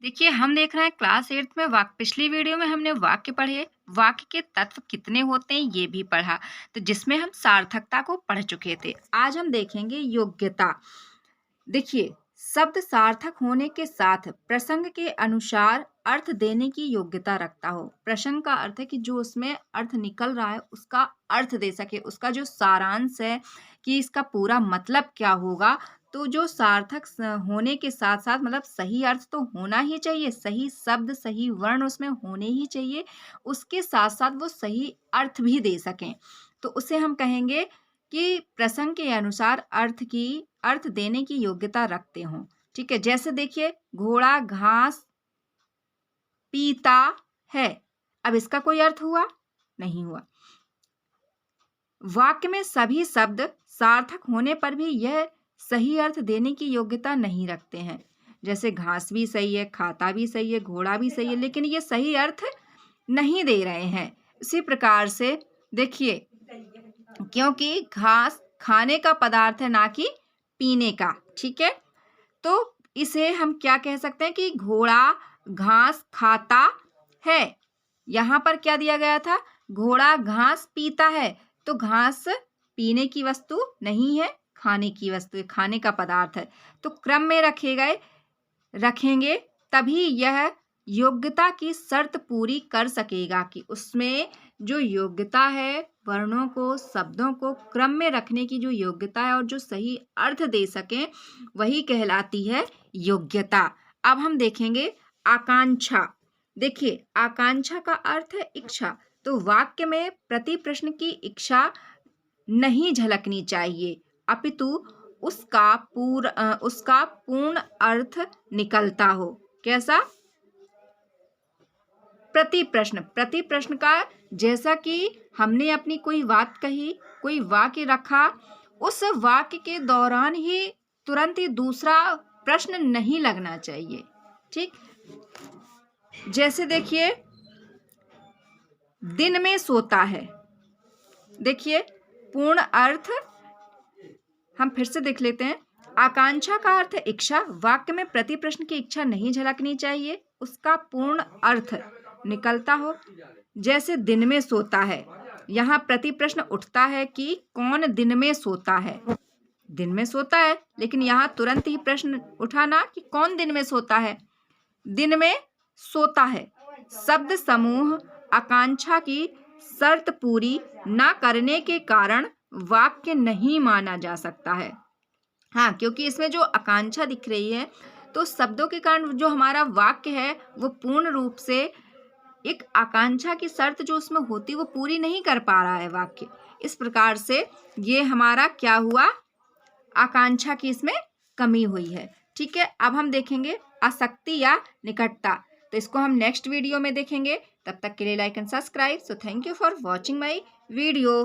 देखिए, हम देख रहे हैं क्लास 8 में वाक्य। पिछली वीडियो में हमने वाक्य पढ़े, वाक्य के तत्व कितने होते हैं ये भी पढ़ा, तो जिसमें हम सार्थकता को पढ़ चुके थे। आज हम देखेंगे योग्यता। देखिए, शब्द सार्थक होने के साथ प्रसंग के अनुसार अर्थ देने की योग्यता रखता हो। प्रसंग का अर्थ है कि जो उसमें अर्थ निकल रहा है उसका अर्थ दे सके, उसका जो सारांश है कि इसका पूरा मतलब क्या होगा। तो जो सार्थक होने के साथ साथ मतलब सही अर्थ तो होना ही चाहिए, सही शब्द सही वर्ण उसमें होने ही चाहिए, उसके साथ साथ वो सही अर्थ भी दे सकें। तो उसे हम कहेंगे कि प्रसंग के अनुसार अर्थ देने की योग्यता रखते हों। ठीक है, जैसे देखिए, घोड़ा घास पीता है। अब इसका कोई अर्थ हुआ? नहीं हुआ। वाक्य में सभी शब्द सार्थक होने पर भी यह सही अर्थ देने की योग्यता नहीं रखते हैं। जैसे घास भी सही है, खाता भी सही है, घोड़ा भी सही है, लेकिन ये सही अर्थ नहीं दे रहे हैं। इसी प्रकार से देखिए, क्योंकि घास खाने का पदार्थ है, ना कि पीने का। ठीक है, तो इसे हम क्या कह सकते हैं कि घोड़ा घास खाता है। यहाँ पर क्या दिया गया था? घोड़ा घास पीता है। तो घास पीने की वस्तु नहीं है, खाने की वस्तु है, खाने का पदार्थ है। तो क्रम में रखेंगे तभी यह योग्यता की शर्त पूरी कर सकेगा कि उसमें जो योग्यता है, वर्णों को शब्दों को क्रम में रखने की जो योग्यता है और जो सही अर्थ दे सकें, वही कहलाती है योग्यता। अब हम देखेंगे आकांक्षा। देखिए, आकांक्षा का अर्थ है इच्छा। तो वाक्य में प्रति प्रश्न की इच्छा नहीं झलकनी चाहिए, अपितु उसका पूर्ण अर्थ निकलता हो। कैसा? प्रति प्रश्न का, जैसा कि हमने अपनी कोई बात कही, कोई वाक्य रखा, उस वाक्य के दौरान ही तुरंत ही दूसरा प्रश्न नहीं लगना चाहिए। ठीक, जैसे देखिए, दिन में सोता है। देखिए, पूर्ण अर्थ हम फिर से देख लेते हैं। आकांक्षा का अर्थ है इच्छा। वाक्य में प्रति प्रश्न की इच्छा नहीं झलकनी चाहिए, उसका पूर्ण अर्थ निकलता हो। जैसे दिन में सोता है, यहाँ प्रति प्रश्न उठता है कि कौन दिन में सोता है। दिन में सोता है, लेकिन यहाँ तुरंत ही प्रश्न उठाना कि कौन दिन में सोता है। दिन में सोता है शब्द समूह आकांक्षा की शर्त पूरी न करने के कारण वाक्य नहीं माना जा सकता है। हाँ, क्योंकि इसमें जो आकांक्षा दिख रही है, तो शब्दों के कारण जो हमारा वाक्य है वो पूर्ण रूप से एक आकांक्षा की शर्त जो उसमें होती वो पूरी नहीं कर पा रहा है वाक्य। इस प्रकार से ये हमारा क्या हुआ? आकांक्षा की इसमें कमी हुई है। ठीक है, अब हम देखेंगे आसक्ति या निकटता। तो इसको हम नेक्स्ट वीडियो में देखेंगे। तब तक के लिए like and subscribe. So thank you for watching my video.